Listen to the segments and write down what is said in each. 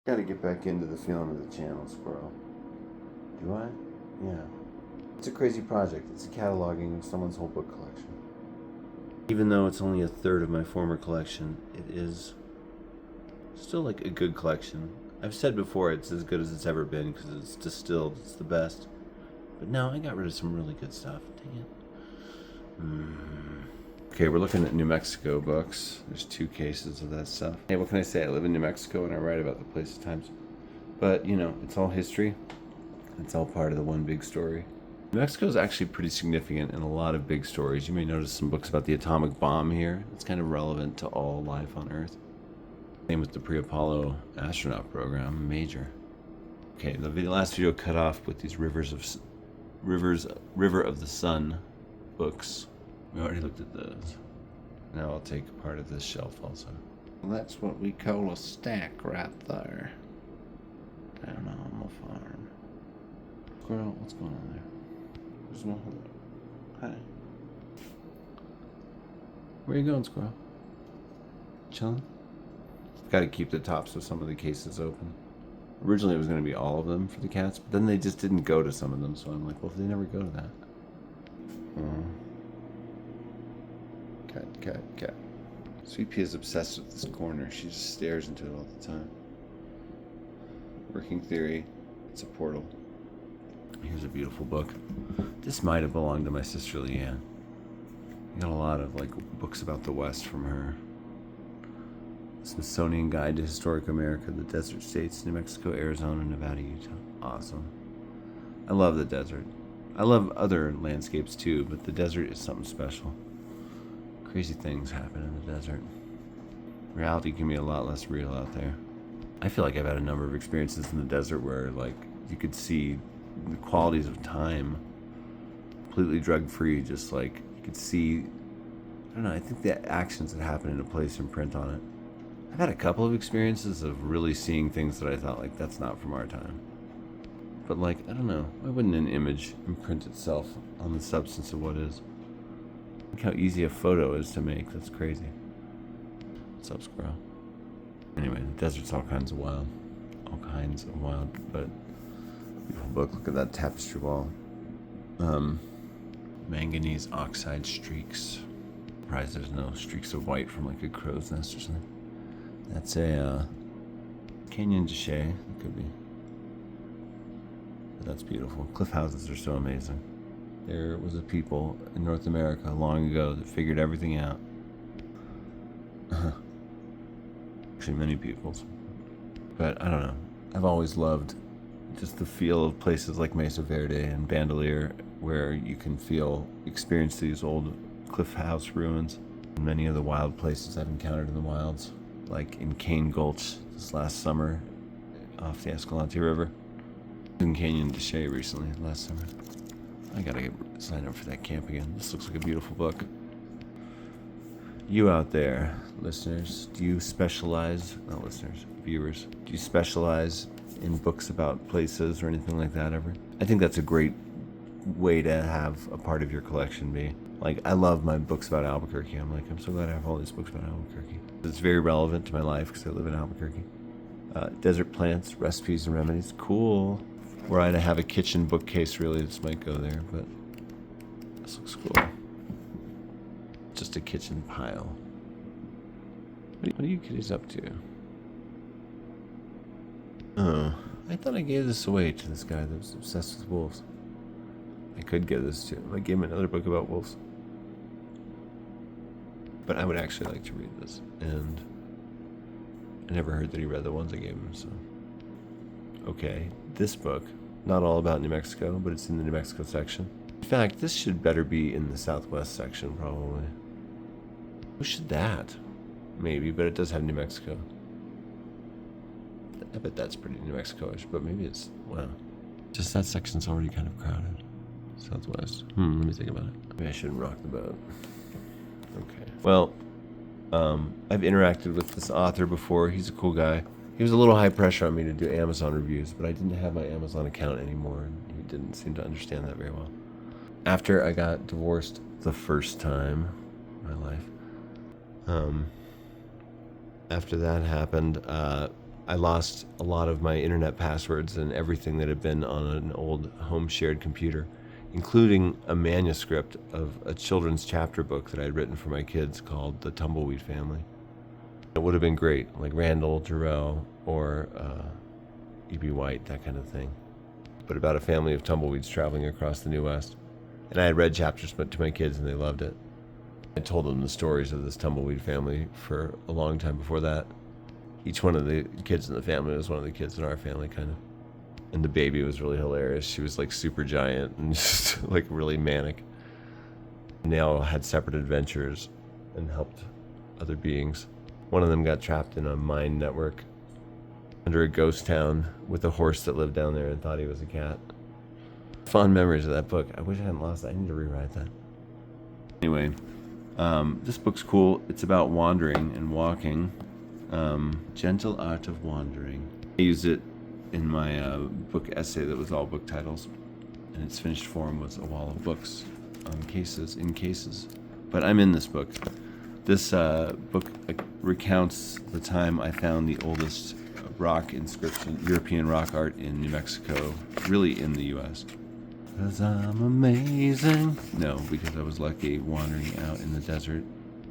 Gotta get back into the feeling of the channel, Squirrel. Do I? Yeah. It's a crazy project. It's a cataloging of someone's whole book collection. Even though it's only a third of my former collection, it is still like a good collection. I've said before it's as good as it's ever been because it's distilled, it's the best. But no, I got rid of some really good stuff. Dang it. Okay, we're looking at New Mexico books. There's 2 cases of that stuff. Hey, what can I say? I live in New Mexico and I write about the place at times. But, you know, it's all history. It's all part of the one big story. New Mexico is actually pretty significant in a lot of big stories. You may notice some books about the atomic bomb here. It's kind of relevant to all life on Earth. Same with the pre-Apollo astronaut program, major. Okay, the last video cut off with these River of the Sun books. We already looked at those. Now I'll take part of this shelf also. Well, that's what we call a stack right there. Down on the farm. Squirrel, what's going on there? There's no... Hi. Where you going, Squirrel? Chilling? Got to keep the tops of some of the cases open. Originally it was going to be all of them for the cats, but then they just didn't go to some of them, so I'm like, well, if they never go to that. Cat. Sweet Pea is obsessed with this corner. She just stares into it all the time. Working theory, it's a portal. Here's a beautiful book. This might have belonged to my sister Leanne. I got a lot of like books about the West from her. Smithsonian Guide to Historic America, the Desert States, New Mexico, Arizona, Nevada, Utah. Awesome. I love the desert. I love other landscapes too, but the desert is something special. Crazy things happen in the desert. Reality can be a lot less real out there. I feel like I've had a number of experiences in the desert where like you could see the qualities of time completely drug-free, just like you could see, I don't know, I think the actions that happen in a place imprint on it. I've had a couple of experiences of really seeing things that I thought like that's not from our time. But like, I don't know, why wouldn't an image imprint itself on the substance of what is? Look how easy a photo is to make, that's crazy. What's up, Squirrel? Anyway, the desert's all kinds of wild. But beautiful book. Look at that tapestry wall. Manganese oxide streaks. Surprised there's no streaks of white from like a crow's nest or something. That's a Canyon de Chelly. It could be. But that's beautiful. Cliff houses are so amazing. There was a people in North America long ago that figured everything out. Actually, many peoples. But I don't know. I've always loved just the feel of places like Mesa Verde and Bandelier, where you can experience these old cliff house ruins. Many of the wild places I've encountered in the wilds, like in Cane Gulch this last summer off the Escalante River. In Canyon de Chelly recently, last summer. I gotta sign up for that camp again. This looks like a beautiful book. You out there, listeners, do you specialize, not listeners, viewers, do you specialize in books about places or anything like that ever? I think that's a great way to have a part of your collection be. Like, I love my books about Albuquerque. I'm so glad I have all these books about Albuquerque. It's very relevant to my life because I live in Albuquerque. Desert plants, recipes, and remedies. Cool. Were I to have a kitchen bookcase, really, this might go there, but this looks cool. Just a kitchen pile. What are you kitties up to? Oh, I thought I gave this away to this guy that was obsessed with wolves. I could give this to him. I gave him another book about wolves. But I would actually like to read this. And I never heard that he read the ones I gave him, so. Okay, this book, not all about New Mexico, but it's in the New Mexico section. In fact, this should better be in the Southwest section, probably. Who should that? Maybe, but it does have New Mexico. I bet that's pretty New Mexico-ish, but maybe it's, wow. Just that section's already kind of crowded. Southwest. Let me think about it. Maybe I shouldn't rock the boat. Okay. Well, I've interacted with this author before. He's a cool guy. He was a little high pressure on me to do Amazon reviews, but I didn't have my Amazon account anymore, and he didn't seem to understand that very well. After I got divorced the first time in my life, after that happened, I lost a lot of my internet passwords and everything that had been on an old home shared computer, including a manuscript of a children's chapter book that I'd written for my kids called The Tumbleweed Family. It would have been great, like Randall Jarrell or E.B. White, that kind of thing. But about a family of tumbleweeds traveling across the New West. And I had read chapters to my kids and they loved it. I told them the stories of this tumbleweed family for a long time before that. Each one of the kids in the family was one of the kids in our family, kind of. And the baby was really hilarious. She was like super giant and just like really manic. And they all had separate adventures and helped other beings. One of them got trapped in a mine network under a ghost town with a horse that lived down there and thought he was a cat. Fond memories of that book. I wish I hadn't lost that. I need to rewrite that. Anyway, this book's cool. It's about wandering and walking. Gentle Art of Wandering. I used it in my book essay that was all book titles, and its finished form was a wall of books on cases. But I'm in this book. This book recounts the time I found the oldest rock inscription, European rock art in New Mexico, really in the U.S. 'Cause I'm amazing. No, because I was lucky wandering out in the desert.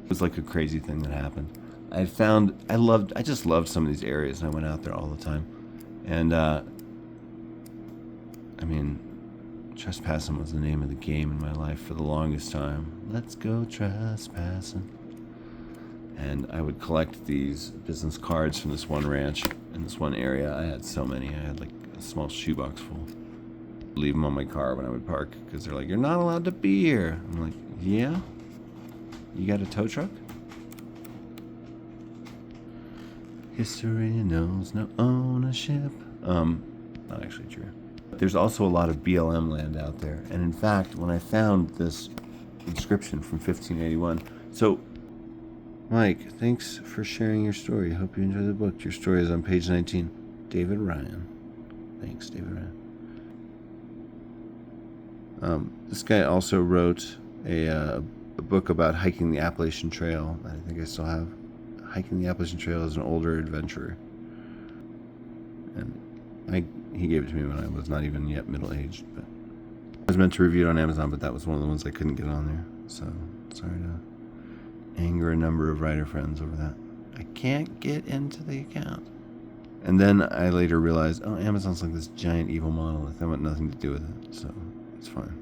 It was like a crazy thing that happened. I just loved some of these areas, and I went out there all the time. And, trespassing was the name of the game in my life for the longest time. Let's go trespassing. And I would collect these business cards from this one ranch in this one area. I had so many. I had like a small shoebox full. Leave them on my car when I would park because they're like, "You're not allowed to be here." I'm like, "Yeah? You got a tow truck?" History knows no ownership. Not actually true. There's also a lot of BLM land out there. And in fact, when I found this inscription from 1581, so Mike, thanks for sharing your story. Hope you enjoy the book. Your story is on page 19. David Ryan. Thanks, David Ryan. This guy also wrote a book about hiking the Appalachian Trail. I think I still have. Hiking the Appalachian Trail as an older adventurer. And he gave it to me when I was not even yet middle-aged. But I was meant to review it on Amazon, but that was one of the ones I couldn't get on there. So, sorry to anger a number of writer friends over that. I can't get into the account. And then I later realized, Amazon's like this giant evil monolith. I want nothing to do with it, so it's fine.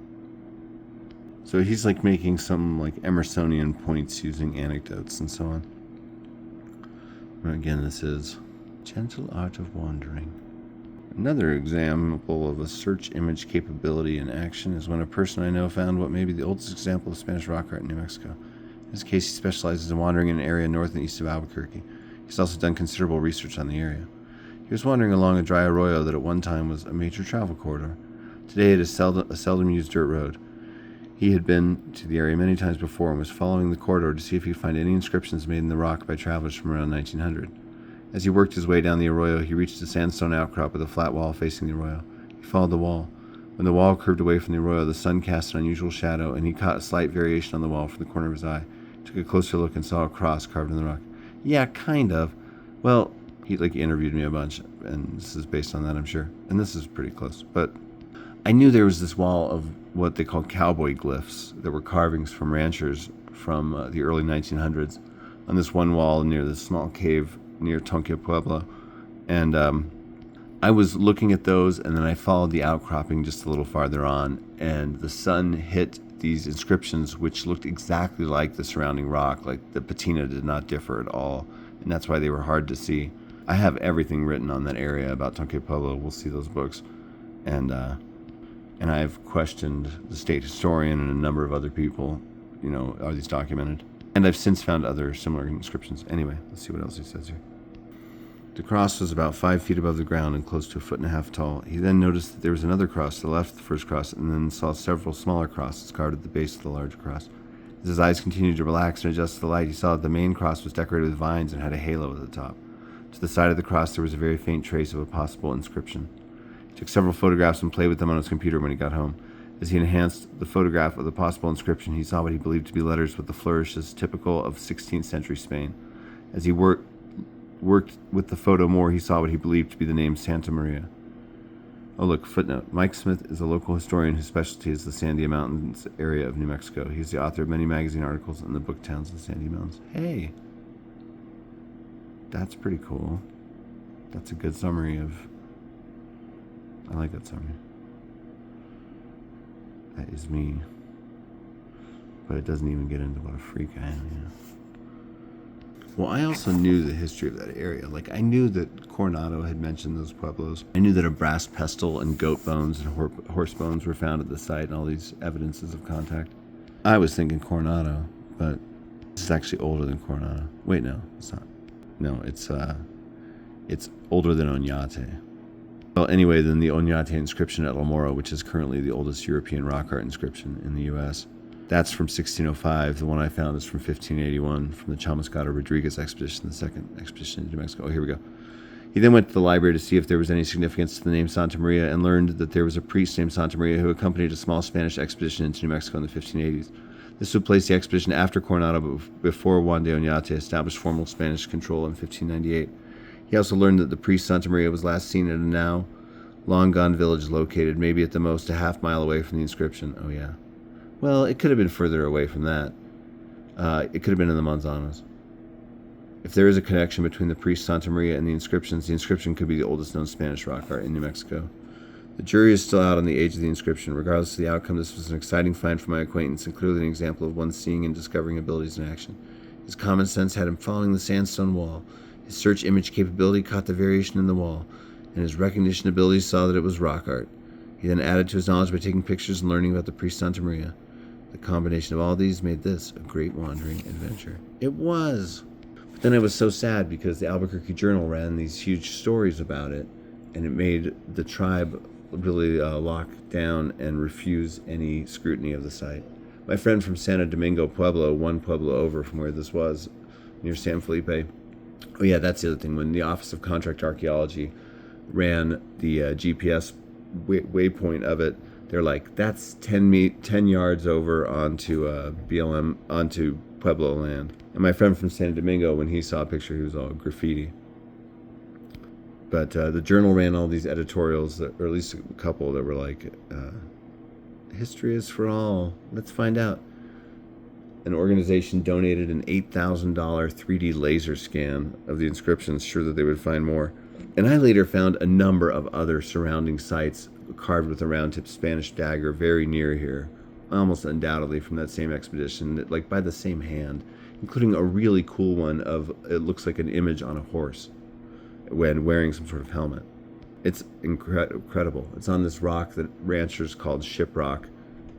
So he's like making some like Emersonian points using anecdotes and so on. And again, this is Gentle Art of Wandering. Another example of a search image capability in action is when a person I know found what may be the oldest example of Spanish rock art in New Mexico. In this case, he specializes in wandering in an area north and east of Albuquerque. He's also done considerable research on the area. He was wandering along a dry arroyo that at one time was a major travel corridor. Today it is a seldom used dirt road. He had been to the area many times before and was following the corridor to see if he could find any inscriptions made in the rock by travelers from around 1900. As he worked his way down the arroyo, he reached a sandstone outcrop with a flat wall facing the arroyo. He followed the wall. When the wall curved away from the arroyo, the sun cast an unusual shadow, and he caught a slight variation on the wall from the corner of his eye. He took a closer look and saw a cross carved in the rock. Yeah, kind of. Well, he interviewed me a bunch, and this is based on that, I'm sure. And this is pretty close. But I knew there was this wall of what they called cowboy glyphs that were carvings from ranchers from the early 1900s on this one wall near this small cave near Tonque Pueblo. And I was looking at those, and then I followed the outcropping just a little farther on, and the sun hit these inscriptions, which looked exactly like the surrounding rock. Like the patina did not differ at all, and that's why they were hard to see. I have everything written on that area about Tonque Pueblo. We'll see those books. And I've questioned the state historian and a number of other people, are these documented? And I've since found other similar inscriptions. Anyway, let's see what else he says here. The cross was about 5 feet above the ground and close to 1.5 feet tall. He then noticed that there was another cross to the left of the first cross, and then saw several smaller crosses carved at the base of the larger cross. As his eyes continued to relax and adjust to the light, he saw that the main cross was decorated with vines and had a halo at the top. To the side of the cross there was a very faint trace of a possible inscription. He took several photographs and played with them on his computer when he got home. As he enhanced the photograph of the possible inscription, he saw what he believed to be letters with the flourishes typical of 16th century Spain. As he worked worked with the photo more, he saw what he believed to be the name Santa Maria. Oh, look, footnote. Mike Smith is a local historian whose specialty is the Sandia Mountains area of New Mexico. He's the author of many magazine articles in the book towns of the Sandia Mountains. Hey, that's pretty cool. That's a good summary of... I like that summary. That is me. But it doesn't even get into what a freak I am, you know. Well, I also knew the history of that area. Like, I knew that Coronado had mentioned those pueblos. I knew that a brass pestle and goat bones and horse bones were found at the site and all these evidences of contact. I was thinking Coronado, but this is actually older than Coronado. Wait, no, it's not. No, it's older than Oñate. Well, anyway, than the Oñate inscription at El Morro, which is currently the oldest European rock art inscription in the U.S. That's from 1605. The one I found is from 1581, from the Chamuscado Rodriguez expedition, the second expedition into New Mexico. Oh, here we go. He then went to the library to see if there was any significance to the name Santa Maria and learned that there was a priest named Santa Maria who accompanied a small Spanish expedition into New Mexico in the 1580s. This would place the expedition after Coronado, but before Juan de Oñate established formal Spanish control in 1598. He also learned that the priest Santa Maria was last seen at a now long-gone village located maybe at the most a half-mile away from the inscription. Oh, yeah. Well, it could have been further away from that. It could have been in the Manzanas. If there is a connection between the priest Santa Maria and the inscription could be the oldest known Spanish rock art in New Mexico. The jury is still out on the age of the inscription. Regardless of the outcome, this was an exciting find for my acquaintance and clearly an example of one seeing and discovering abilities in action. His common sense had him following the sandstone wall. His search image capability caught the variation in the wall, and his recognition ability saw that it was rock art. He then added to his knowledge by taking pictures and learning about the priest Santa Maria. The combination of all these made this a great wandering adventure. It was. But then I was so sad because the Albuquerque Journal ran these huge stories about it, and it made the tribe really lock down and refuse any scrutiny of the site. My friend from Santo Domingo Pueblo, one pueblo over from where this was, near San Felipe. Oh yeah, that's the other thing. When the Office of Contract Archaeology ran the GPS waypoint of it, they're like, that's 10 yards over onto BLM, onto Pueblo land. And my friend from Santo Domingo, when he saw a picture, he was all graffiti. But the journal ran all these editorials, or at least a couple, that were like, history is for all. Let's find out. An organization donated an $8,000 3D laser scan of the inscriptions, sure that they would find more. And I later found a number of other surrounding sites carved with a round-tip Spanish dagger very near here, almost undoubtedly from that same expedition, like by the same hand, including a really cool one of, it looks like an image on a horse when wearing some sort of helmet. It's incredible. It's on this rock that ranchers called Shiprock,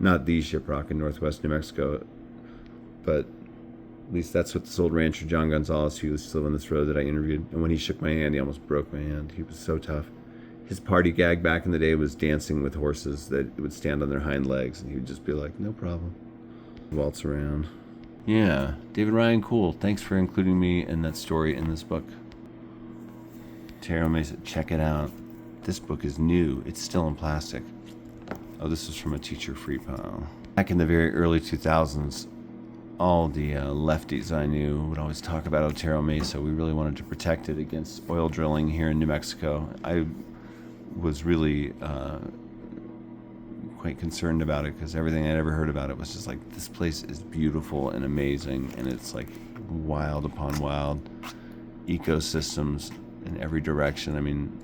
not the Shiprock in northwest New Mexico, but at least that's what this old rancher John Gonzalez, who used to live on this road that I interviewed, and when he shook my hand, he almost broke my hand. He was so tough. His party gag back in the day was dancing with horses that would stand on their hind legs, and he would just be like, no problem. Waltz around. Yeah, David Ryan, cool. Thanks for including me in that story in this book. Taro Mesa, check it out. This book is new. It's still in plastic. Oh, this is from a teacher free pile. Back in the very early 2000s, all the lefties I knew would always talk about Otero Mesa. We really wanted to protect it against oil drilling here in New Mexico. I was really quite concerned about it because everything I'd ever heard about it was just like, this place is beautiful and amazing, and it's like wild upon wild ecosystems in every direction. I mean,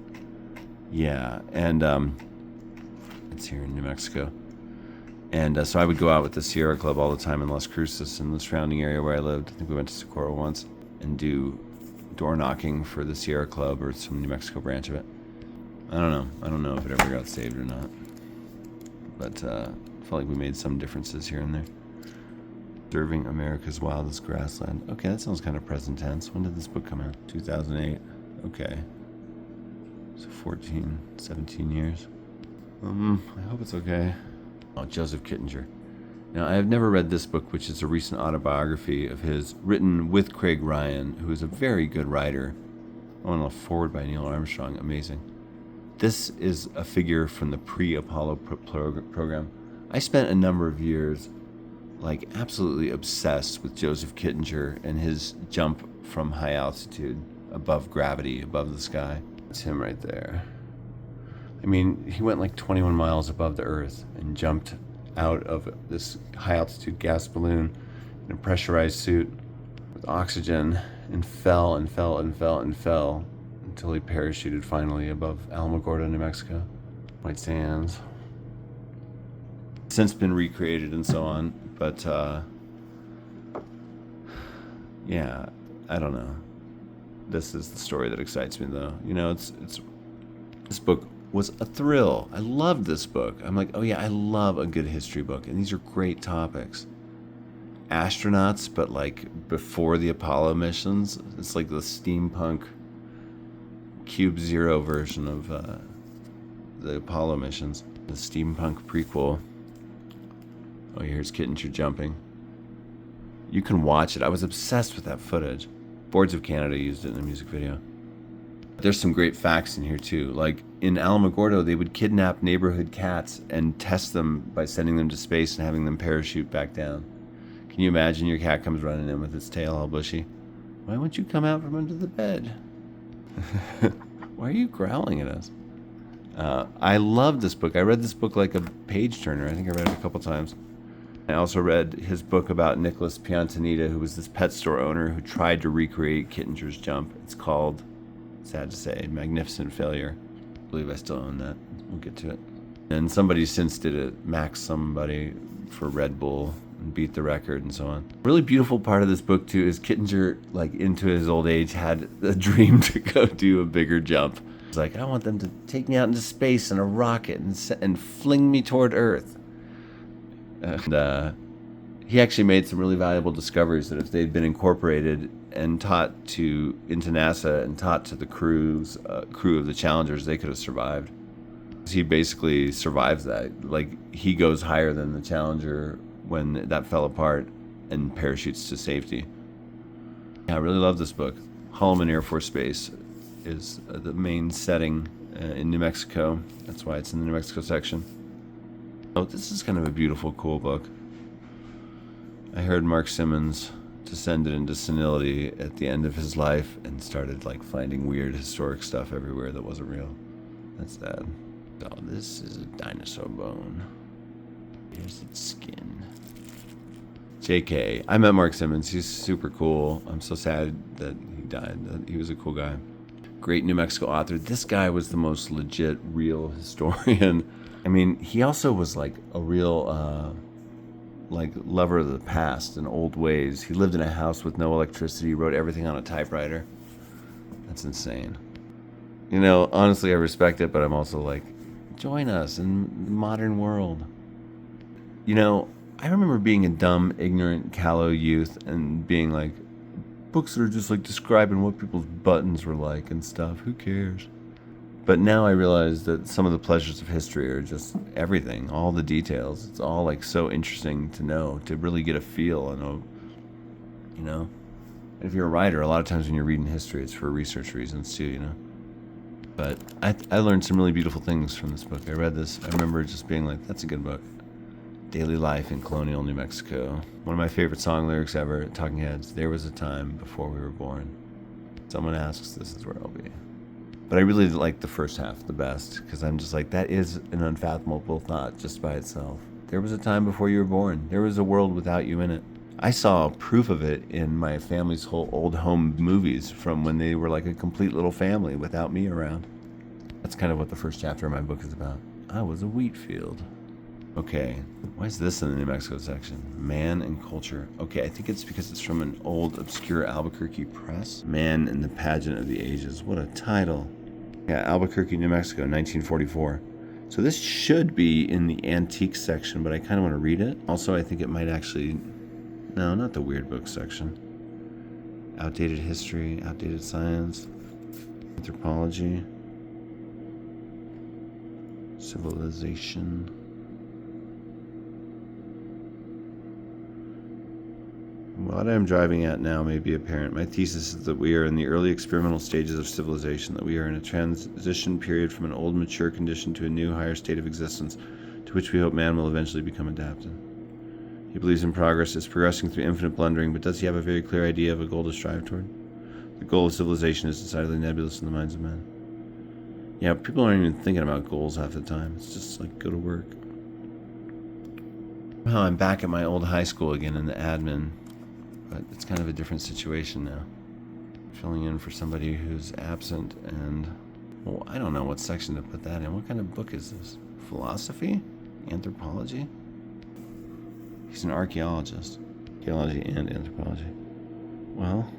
yeah, and it's here in New Mexico. And so I would go out with the Sierra Club all the time in Las Cruces in the surrounding area where I lived. I think we went to Socorro once and do door knocking for the Sierra Club or some New Mexico branch of it. I don't know if it ever got saved or not. But I felt like we made some differences here and there. Serving America's Wildest Grassland. Okay, that sounds kind of present tense. When did this book come out? 2008. Okay. So 14, 17 years. I hope it's okay. Oh, Joseph Kittinger. Now, I have never read this book, which is a recent autobiography of his, written with Craig Ryan, who is a very good writer. Oh, and a forward by Neil Armstrong. Amazing. This is a figure from the pre-Apollo program. I spent a number of years, like, absolutely obsessed with Joseph Kittinger and his jump from high altitude above gravity, above the sky. That's him right there. I mean, he went like 21 miles above the Earth and jumped out of this high altitude gas balloon in a pressurized suit with oxygen and fell and fell and fell and fell until he parachuted finally above Alamogordo, New Mexico. White Sands. Since been recreated and so on, but yeah, I don't know. This is the story that excites me, though. You know, it's this book was a thrill. I loved this book. I'm like, oh yeah, I love a good history book, and these are great topics. Astronauts, but like before the Apollo missions. It's like the steampunk Cube Zero version of the Apollo missions. The steampunk prequel. Oh, here's Kittinger jumping. You can watch it. I was obsessed with that footage. Boards of Canada used it in a music video. There's some great facts in here too. Like in Alamogordo, they would kidnap neighborhood cats and test them by sending them to space and having them parachute back down. Can you imagine your cat comes running in with its tail all bushy? Why won't you come out from under the bed? Why are you growling at us? I love this book. I read this book like a page turner. I think I read it a couple times. I also read his book about Nicholas Piantanita, who was this pet store owner who tried to recreate Kittinger's jump. It's called, sad to say, Magnificent Failure. I believe I still own that. We'll get to it. And somebody since did it, Max somebody, for Red Bull and beat the record and so on. Really beautiful part of this book too is Kittinger, like into his old age, had a dream to go do a bigger jump. It's like, I want them to take me out into space in a rocket and fling me toward Earth. And he actually made some really valuable discoveries that if they'd been incorporated and taught into NASA and taught to the crew of the Challengers, they could have survived. He basically survives that. Like, he goes higher than the Challenger when that fell apart and parachutes to safety. Yeah, I really love this book. Holloman Air Force Base is the main setting in New Mexico. That's why it's in the New Mexico section. Oh, this is kind of a beautiful, cool book. I heard Mark Simmons descended into senility at the end of his life and started like finding weird historic stuff everywhere that wasn't real. That's sad. Oh, this is a dinosaur bone. Here's its skin. JK. I met Mark Simmons. He's super cool. I'm so sad that he died. He was a cool guy. Great New Mexico author. This guy was the most legit, real historian. I mean, he also was like a real like lover of the past and old ways. He lived in a house with no electricity, wrote everything on a typewriter. That's insane. You know, honestly, I respect it, but I'm also like, join us in the modern world. You know, I remember being a dumb, ignorant, callow youth and being like, books that are just like describing what people's buttons were like and stuff. Who cares? But now I realize that some of the pleasures of history are just everything, all the details. It's all like so interesting to know, to really get a feel and you know. And if you're a writer, a lot of times when you're reading history, it's for research reasons too, you know. But I learned some really beautiful things from this book. I read this, I remember just being like, that's a good book. Daily Life in Colonial New Mexico. One of my favorite song lyrics ever, Talking Heads, there was a time before we were born. Someone asks, this is where I'll be. But I really like the first half the best, because I'm just like, that is an unfathomable thought just by itself. There was a time before you were born. There was a world without you in it. I saw proof of it in my family's whole old home movies from when they were like a complete little family without me around. That's kind of what the first chapter of my book is about. I was a wheat field. Okay, why is this in the New Mexico section? Man and Culture. Okay, I think it's because it's from an old, obscure Albuquerque press. Man in the Pageant of the Ages. What a title. Yeah, Albuquerque, New Mexico, 1944. So this should be in the antique section, but I kind of want to read it. Also, I think it might actually... No, not the weird book section. Outdated history, outdated science, anthropology, civilization... What I'm driving at now may be apparent. My thesis is that we are in the early experimental stages of civilization, that we are in a transition period from an old, mature condition to a new, higher state of existence, to which we hope man will eventually become adapted. He believes in progress is progressing through infinite blundering, but does he have a very clear idea of a goal to strive toward? The goal of civilization is decidedly nebulous in the minds of men. Yeah, people aren't even thinking about goals half the time. It's just like go to work. Well, I'm back at my old high school again in the admin, but it's kind of a different situation now. Filling in for somebody who's absent and, well, I don't know what section to put that in. What kind of book is this? Philosophy? Anthropology? He's an archaeologist. Archaeology and anthropology. Well,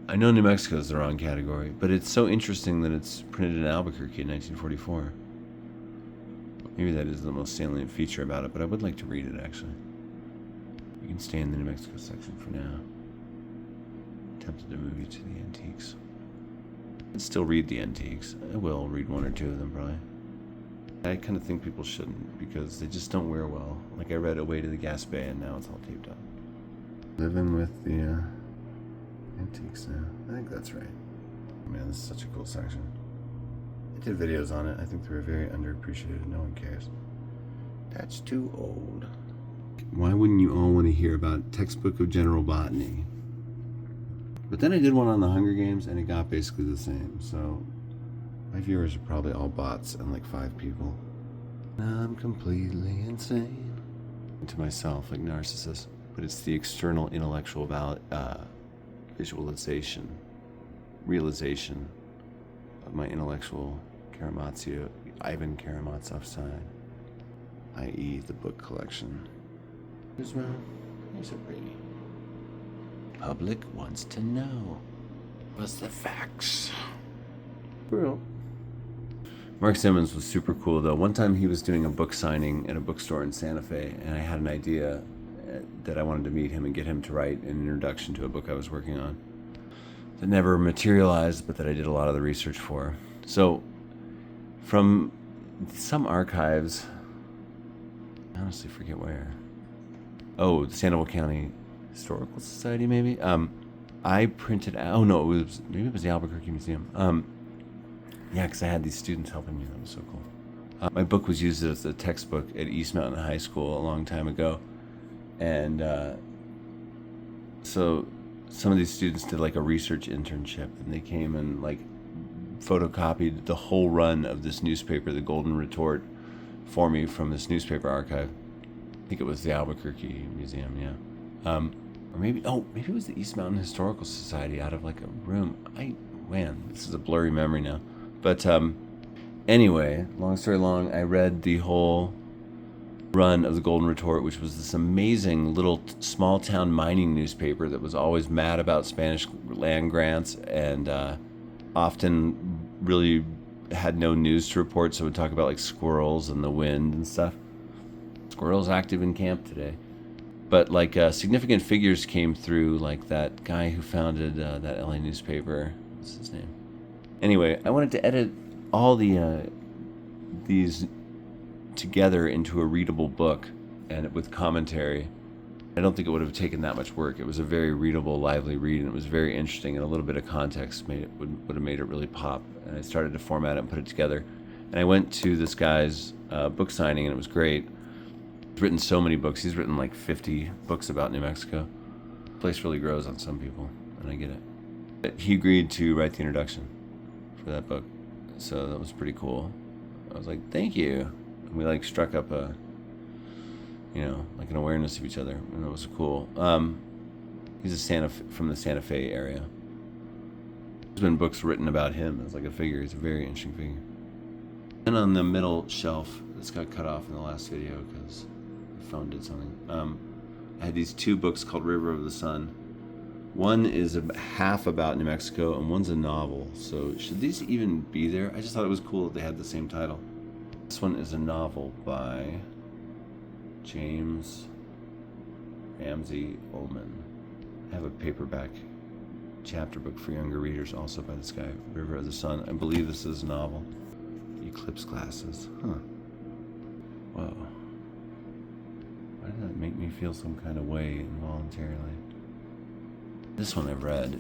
I know New Mexico is the wrong category, but it's so interesting that it's printed in Albuquerque in 1944. Maybe that is the most salient feature about it, but I would like to read it, actually. You can stay in the New Mexico section for now. Tempted to move you to the antiques. I'd still read the antiques. I will read one or two of them, probably. I kind of think people shouldn't, because they just don't wear well. Like I read Away to the Gaspé, and now it's all taped up. Living with the antiques now. I think that's right. Man, this is such a cool section. I did videos on it. I think they were very underappreciated. No one cares. That's too old. Why wouldn't you all want to hear about Textbook of General Botany? But then I did one on the Hunger Games, and it got basically the same. So my viewers are probably all bots and like 5 people. I'm completely insane. To myself, like narcissist. But it's the external intellectual visualization, realization of my intellectual Ivan Karamazov side, i.e. the book collection. Here's a pretty. Public wants to know. What's the facts? Real. Mark Simmons was super cool, though. One time he was doing a book signing at a bookstore in Santa Fe, and I had an idea that I wanted to meet him and get him to write an introduction to a book I was working on. That never materialized, but that I did a lot of the research for. So, from some archives, I honestly forget where. Oh, the Sandoval County Historical Society, maybe? I printed out, oh no, maybe it was the Albuquerque Museum. Yeah, because I had these students helping me. That was so cool. My book was used as a textbook at East Mountain High School a long time ago. And so some of these students did like a research internship, and they came and like photocopied the whole run of this newspaper, the Golden Retort, for me from this newspaper archive. I think it was the Albuquerque Museum, yeah. Or maybe it was the East Mountain Historical Society out of like a room. This is a blurry memory now. But anyway, long story long, I read the whole run of the Golden Retort, which was this amazing little small town mining newspaper that was always mad about Spanish land grants and often really had no news to report, so it would talk about like squirrels and the wind and stuff. Squirrels active in camp today. But like significant figures came through, like that guy who founded that LA newspaper. What's his name? Anyway, I wanted to edit all these together into a readable book and with commentary. I don't think it would have taken that much work. It was a very readable, lively read, and it was very interesting, and a little bit of context would have made it really pop. And I started to format it and put it together. And I went to this guy's book signing, and it was great. He's written so many books. He's written like 50 books about New Mexico. The place really grows on some people, and I get it. He agreed to write the introduction for that book, so that was pretty cool. I was like, thank you. And we like struck up a, like an awareness of each other, and it was cool. He's from the Santa Fe area. There's been books written about him as like a figure. He's a very interesting figure. And on the middle shelf, this got cut off in the last video because the phone did something. I had these 2 books called River of the Sun. One is half about New Mexico, and one's a novel. So should these even be there? I just thought it was cool that they had the same title. This one is a novel by James Ramsey Ullman. I have a paperback chapter book for younger readers, also by this guy, River of the Sun. I believe this is a novel. Eclipse glasses. Huh. Whoa. Why did that make me feel some kind of way involuntarily? This one I've read.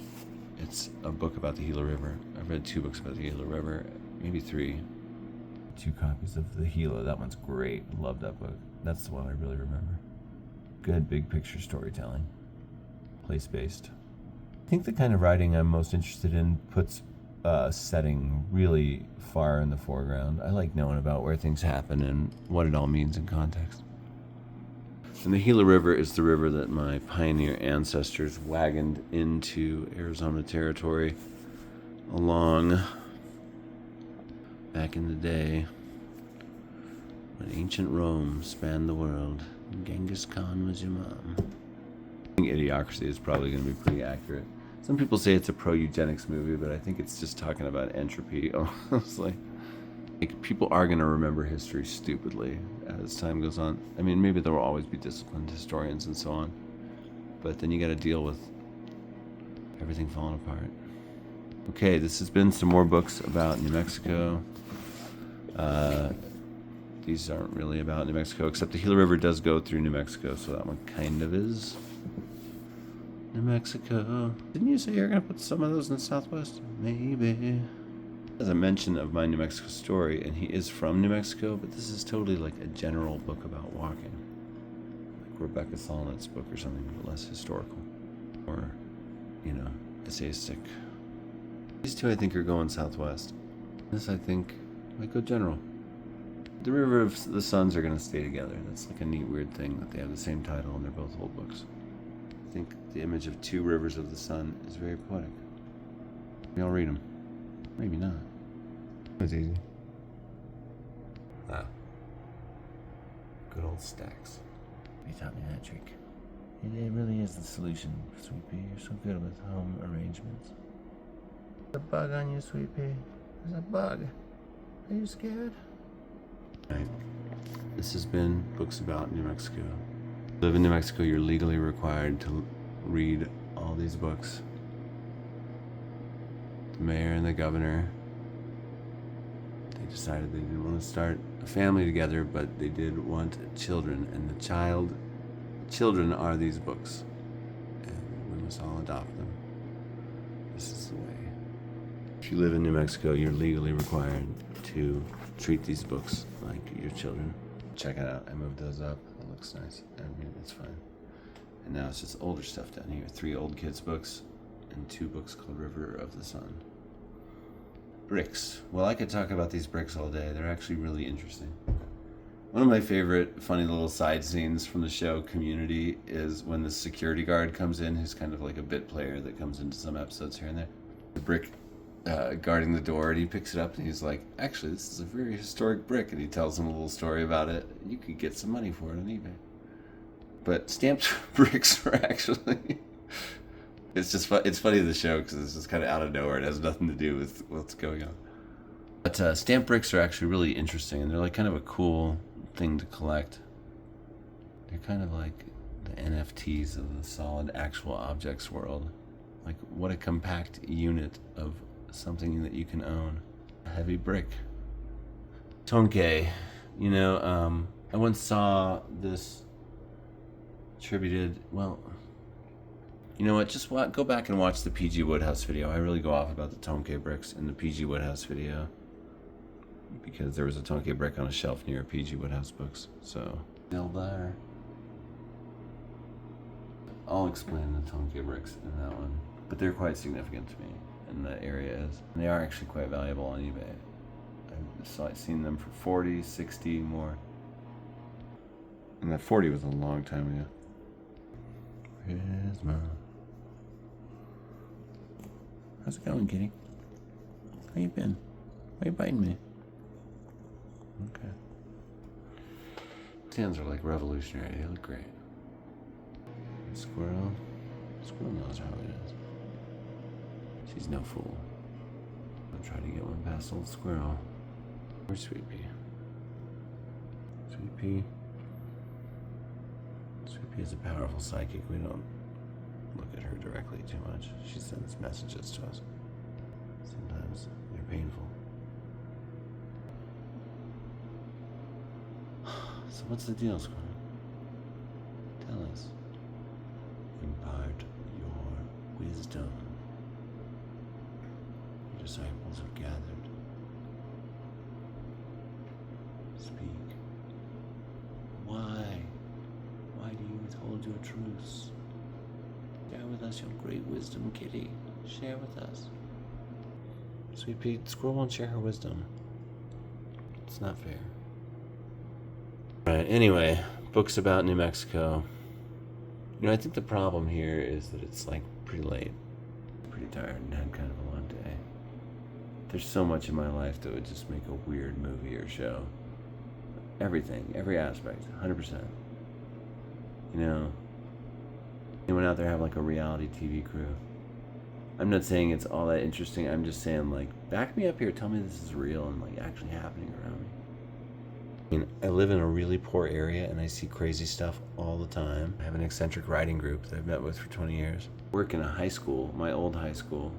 It's a book about the Gila River. I've read 2 books about the Gila River, maybe 3. 2 copies of the Gila. That one's great. Love that book. That's the one I really remember. Good big picture storytelling. Place-based. think the kind of writing I'm most interested in puts setting really far in the foreground. I like knowing about where things happen and what it all means in context. And the Gila River is the river that my pioneer ancestors wagoned into Arizona territory along back in the day when ancient Rome spanned the world and Genghis Khan was your mom. I think Idiocracy is probably going to be pretty accurate. Some people say it's a pro-eugenics movie, but I think it's just talking about entropy, honestly. Like, people are going to remember history stupidly as time goes on. I mean, maybe there will always be disciplined historians and so on, but then you got to deal with everything falling apart. Okay, this has been some more books about New Mexico. These aren't really about New Mexico, except the Gila River does go through New Mexico, so that one kind of is New Mexico. Didn't you say you're going to put some of those in the Southwest? Maybe. There's a mention of my New Mexico story, and he is from New Mexico, but this is totally like a general book about walking. Like Rebecca Solnit's book or something, but less historical. Or, you know, essayistic. These two I think are going southwest. This I think might go general. The River of the Suns are going to stay together. That's like a neat weird thing that they have the same title and they're both old books. I think the image of two rivers of the sun is very poetic. Maybe I'll read them. Maybe not. That's easy. Ah. Good old stacks. You taught me that trick. It really is the solution, Sweet Pea. You're so good with home arrangements. There's a bug on you, Sweet Pea. There's a bug. Are you scared? Right. This has been Books About New Mexico. If you live in New Mexico, you're legally required to read all these books. The mayor and the governor, they decided they didn't want to start a family together, but they did want children, and the children are these books, and we must all adopt them. This is the way. If you live in New Mexico, you're legally required to treat these books like your children. Check it out. I moved those up. It looks nice. I mean, it's fine. And now it's just older stuff down here. 3 old kids' books and 2 books called River of the Sun. Bricks. Well, I could talk about these bricks all day. They're actually really interesting. One of my favorite funny little side scenes from the show Community is when the security guard comes in, who's kind of like a bit player that comes into some episodes here and there. The brick guarding the door, and he picks it up and he's like, actually, this is a very historic brick, and he tells him a little story about it. You could get some money for it on eBay. But stamped bricks are actually it's just it's funny in the show because it's just kind of out of nowhere. It has nothing to do with what's going on. But stamped bricks are actually really interesting, and they're like kind of a cool thing to collect. They're kind of like the NFTs of the solid actual objects world. Like, what a compact unit of something that you can own. A heavy brick. Tonke. You know, I once saw this attributed, well, you know what, just go back and watch the P.G. Woodhouse video. I really go off about the Tonke bricks in the P.G. Woodhouse video, because there was a Tonke brick on a shelf near P.G. Woodhouse books, so still there. I'll explain the Tonke bricks in that one, but they're quite significant to me, and the area is. And they are actually quite valuable on eBay. I've seen them for 40, 60, more. And that 40 was a long time ago. Prisma. How's it going, kitty? How you been? Why you biting me? Okay. These hands are like revolutionary. They look great. Squirrel. Squirrel knows how it is. She's no fool. I'll try to get one past old squirrel. Where's Sweet Pea? Sweet Pea. Sweet Pea is a powerful psychic. We don't look at her directly too much. She sends messages to us. Sometimes they're painful. So what's the deal, Squirrel? Tell us. Impart your wisdom. Your disciples are gathered. Speak. Why? Why do you withhold your truths? Share with us your great wisdom, kitty. Share with us. Sweet Pete, Squirrel won't share her wisdom. It's not fair. Right, anyway, books about New Mexico. You know, I think the problem here is that it's like pretty late. Pretty tired and had kind of a long day. There's so much in my life that would just make a weird movie or show. Everything, every aspect, 100%. You know, anyone out there have like a reality TV crew? I'm not saying it's all that interesting. I'm just saying, like, back me up here. Tell me this is real and like actually happening around me. I mean, I live in a really poor area and I see crazy stuff all the time. I have an eccentric writing group that I've met with for 20 years. Work in a high school, my old high school.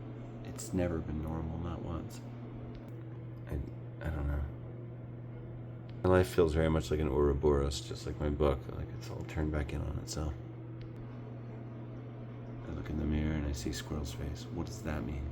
It's never been normal, not once. I don't know. My life feels very much like an Ouroboros, just like my book. Like it's all turned back in on itself. I look in the mirror and I see Squirrel's face. What does that mean?